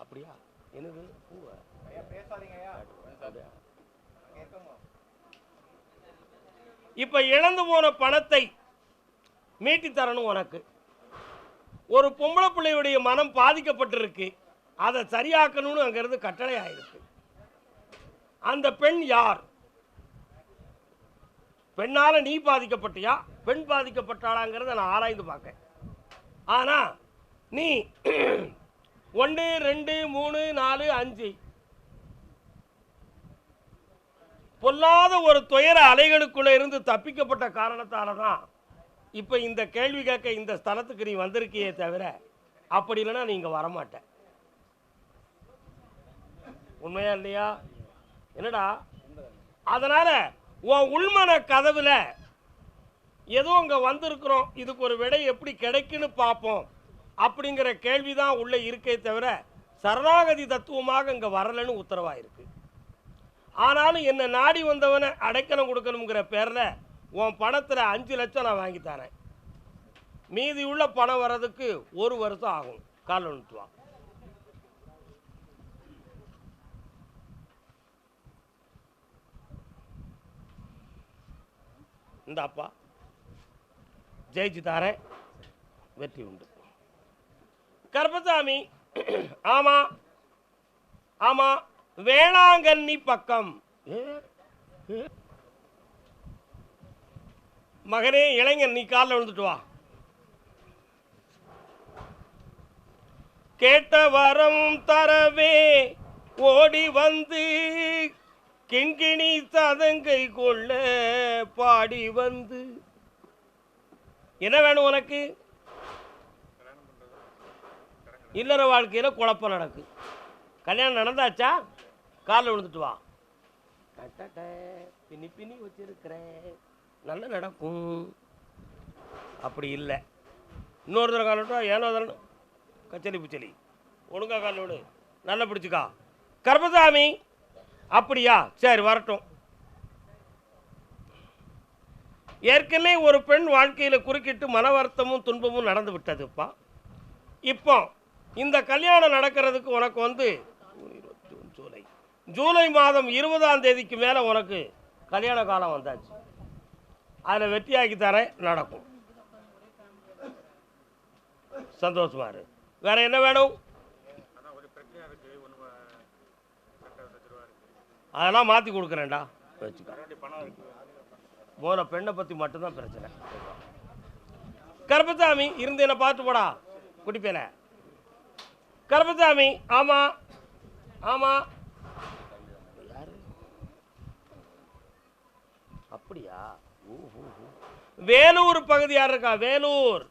அப்படியா? எனக்கு இப்ப இழந்து போன பணத்தை மீட்டி தரணும் உனக்கு. ஒரு பொம்பளை பிள்ளையுடைய மனம் பாதிக்கப்பட்டிருக்கு, அதை சரியாக்கணும்னு அங்கிருந்து கட்டளை ஆயிருக்கு. அந்த பெண் யார்? பெண்ணால நீ பாதிக்கப்பட்டியா, பெண் பாதிக்கப்பட்டாளாங்கிறத நான் ஆராய்ந்து பார்க்க. ஆனா நீ 1 2 3 4 5 பொல்லாத ஒரு துயர அலைகளுக்குள்ள இருந்து தப்பிக்கப்பட்ட காரணத்தால தான் இப்போ இந்த கேள்வி கேட்க இந்த ஸ்தலத்துக்கு நீ வந்திருக்கியே தவிர, அப்படி இல்லைன்னா நீங்க வரமாட்ட. உண்மையா இல்லையா? என்னடா? அதனால உன் உள்மன கதவுல ஏதோ அங்க வந்திருக்கிறோம், இதுக்கு ஒரு விடை எப்படி கிடைக்குன்னு பார்ப்போம் அப்படிங்கிற கேள்விதான் உள்ள இருக்கே தவிர சரணாகதி தத்துவமாக இங்க வரலன்னு உத்தரவாயிருக்கு. ஆனாலும் என்ன நாடி வந்தவனை அடைக்கலம் கொடுக்கணுங்கிற பேரில் உன் பணத்தில் 5 லட்சம் நான் வாங்கி தரேன். மீதி உள்ள பணம் வர்றதுக்கு 1 வருஷம் ஆகும். கால் வந்துட்டு வா. இந்த அப்பா ஜெயிச்சு தாரேன், வெற்றி உண்டு. கருப்பசாமி. ஆமா ஆமா, வேளாங்கண்ணி பக்கம். மகனே இளைஞன், நீ காலில் விழுந்துட்டு வா. கேட்ட வரம் தரவே ஓடி வந்து கிண்கிணி சதங்கை கொள்ள பாடி வந்து. என்ன வேணும் உனக்கு? இல்லற வாழ்க்கையில் குழப்பம் நடக்கு. கல்யாணம் நடந்தாச்சா? காலில் விழுந்துட்டு வா. பின்னி பின்னி வச்சிருக்கிறேன், நல்லா நடக்கும். அப்படி இல்லை, இன்னொரு தடவை கால் விட்டா ஏனோ தரணும். கச்சலி புச்சலி ஒழுங்கா கால் விடு, நல்லா பிடிச்சிக்கா. கர்பசாமி. அப்படியா? சரி, வரட்டும். ஏற்கனவே ஒரு பெண் வாழ்க்கையில் குறுக்கிட்டு மன வருத்தமும் துன்பமும் நடந்து விட்டதுப்பா. இப்போ இந்த கல்யாணம் நடக்கிறதுக்கு உனக்கு வந்து ஜூலை மாதம் 20ஆம் தேதிக்கு மேலே உனக்கு கல்யாண காலம் வந்தாச்சு. அதில் வெற்றியாக்கி தரேன், நடக்கும். சந்தோஷமா இரு. வேற என்ன வேணும்? அதெல்லாம் மாற்றி கொடுக்குறேன்டா வச்சுக்க. போன பெண்ணை பற்றி மட்டும்தான் பிரச்சனை. கருப்பசாமி இருந்து என்ன பார்த்து போடா குடிப்பேல. கருப்பசாமி ஆமாம் ஆமாம். யாரு அப்படியா? வேலூர் பகுதி யார் இருக்கா? வேலூர்.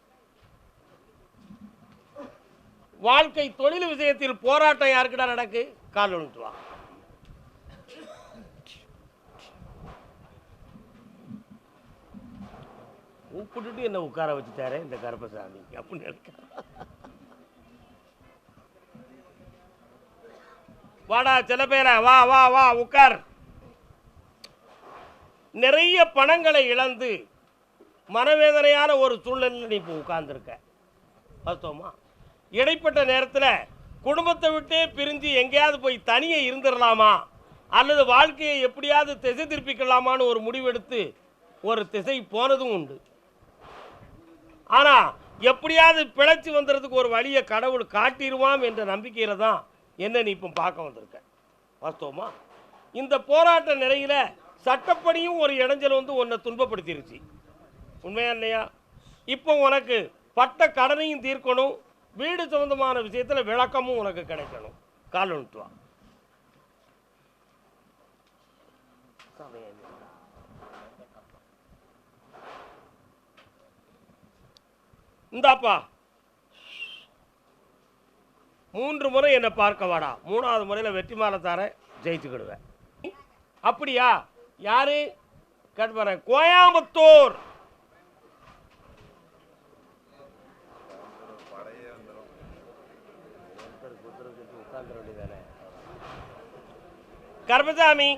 வாழ்க்கை தொழில் விஷயத்தில் போராட்டம் யாருக்கிட்ட நடக்கு? கால் ஒன்று வா. கூப்பிட்டுட்டு என்ன உட்கார வச்சுட்டாரே இந்த கருப்பசாமி அப்படின்னு இருக்க. வாடா சில பேரை வா வா வா உட்கார். நிறைய பணங்களை இழந்து மனவேதனையான ஒரு சூழ்நிலையில் நீ இப்போ உட்கார்ந்துருக்க. பார்த்தோமா? இடைப்பட்ட நேரத்தில் குடும்பத்தை விட்டே பிரிஞ்சு எங்கேயாவது போய் தனியே இருந்துடலாமா அல்லது வாழ்க்கையை எப்படியாவது திசை திருப்பிக்கலாமான்னு ஒரு முடிவெடுத்து ஒரு திசை போனதும் உண்டு. ஆனால் எப்படியாவது பிழைச்சி வந்துடுறதுக்கு ஒரு வழியை கடவுள் காட்டிடுவான் என்ற நம்பிக்கையில் தான் என்ன நீ இப்போ பார்க்க வந்திருக்க. வாஸ்தவமா? இந்த போராட்ட நிலையில் சட்டப்படியும் ஒரு இடைஞ்சல் வந்து உன்னை துன்பப்படுத்திருச்சு. உண்மையா இல்லையா? இப்போ உனக்கு பட்ட கடனையும் தீர்க்கணும், வீடு சம்பந்தமான விஷயத்தில் விளக்கமும் உனக்கு கிடைக்கணும். கால் ஒன்றுவா. இந்தாப்பா 3 முறை என்னை பார்க்க வாடா. 3வது முறையில் வெற்றி மாலை தரேன், ஜெயிச்சுக்கிடுவேன். அப்படியா? யாரு கேட்டு? கோயம்புத்தூர். கருப்பசாமி,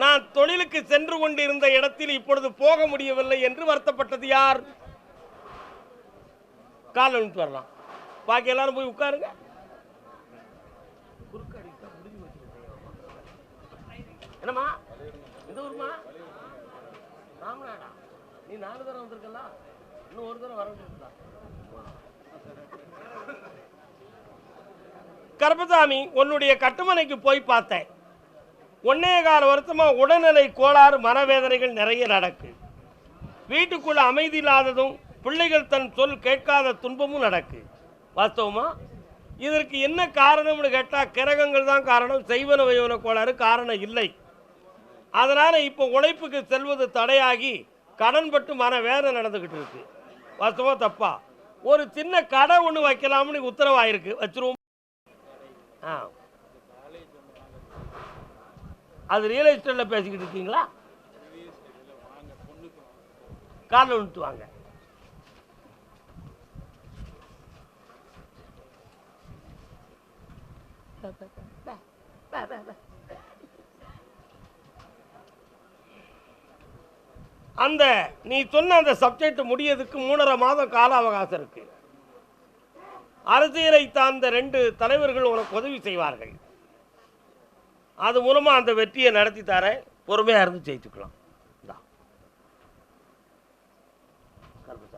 நான் தொழிலுக்கு சென்று கொண்டிருந்த இடத்தில் இப்பொழுது போக முடியவில்லை என்று வருத்தப்பட்டது யார்? கால் அனுப்பிட்டு வரலாம். பாக்கி எல்லாரும் போய் உட்காருங்க. என்னம்மா இந்த ஊருமா? ராமநாடா. நீ 4 தடவை வந்திருக்கலாம், இன்னும் ஒரு தடவை வர வேண்டியிருக்கலாம். கருப்பசாமி, உன்னுடைய கட்டுமனைக்கு போய் பார்த்தேன். 1.25 வருஷமா உடல்நிலை கோளாறு, மனவேதனைகள் நிறைய நடக்கு. வீட்டுக்குள்ள அமைதி இல்லாததும் பிள்ளைகள் தன் சொல் கேட்காத துன்பமும் நடக்கு. வாஸ்தவமா? இதற்கு என்ன காரணம்னு கேட்டால் கிரகங்கள் தான் காரணம், செய்வன வைவன கோளாறு காரணம் இல்லை. அதனால் இப்போ உழைப்புக்கு செல்வது தடையாகி கடன்பட்டு மனவேதனை நடந்துக்கிட்டு இருக்கு. வாஸ்தவமா தப்பா? ஒரு சின்ன கடை ஒன்று வைக்கலாம்னு உத்தரவாயிருக்கு, வச்சிருவோம். அது ரியல் எஸ்டேட்டில் பேசிக்கிட்டு இருக்கீங்களா? காலில் விட்டு வாங்க. அந்த நீ சொன்ன அந்த சப்ஜெக்ட் முடியதுக்கு 3.5 மாதம் கால அவகாசம் இருக்கு. அரசியலை சார்ந்த 2 தலைவர்கள் உனக்கு உதவி செய்வார்கள். அது மூலமா அந்த வெற்றியை நடத்தி தர பொறுமையா இருந்து ஜெயிச்சுக்கலாம்.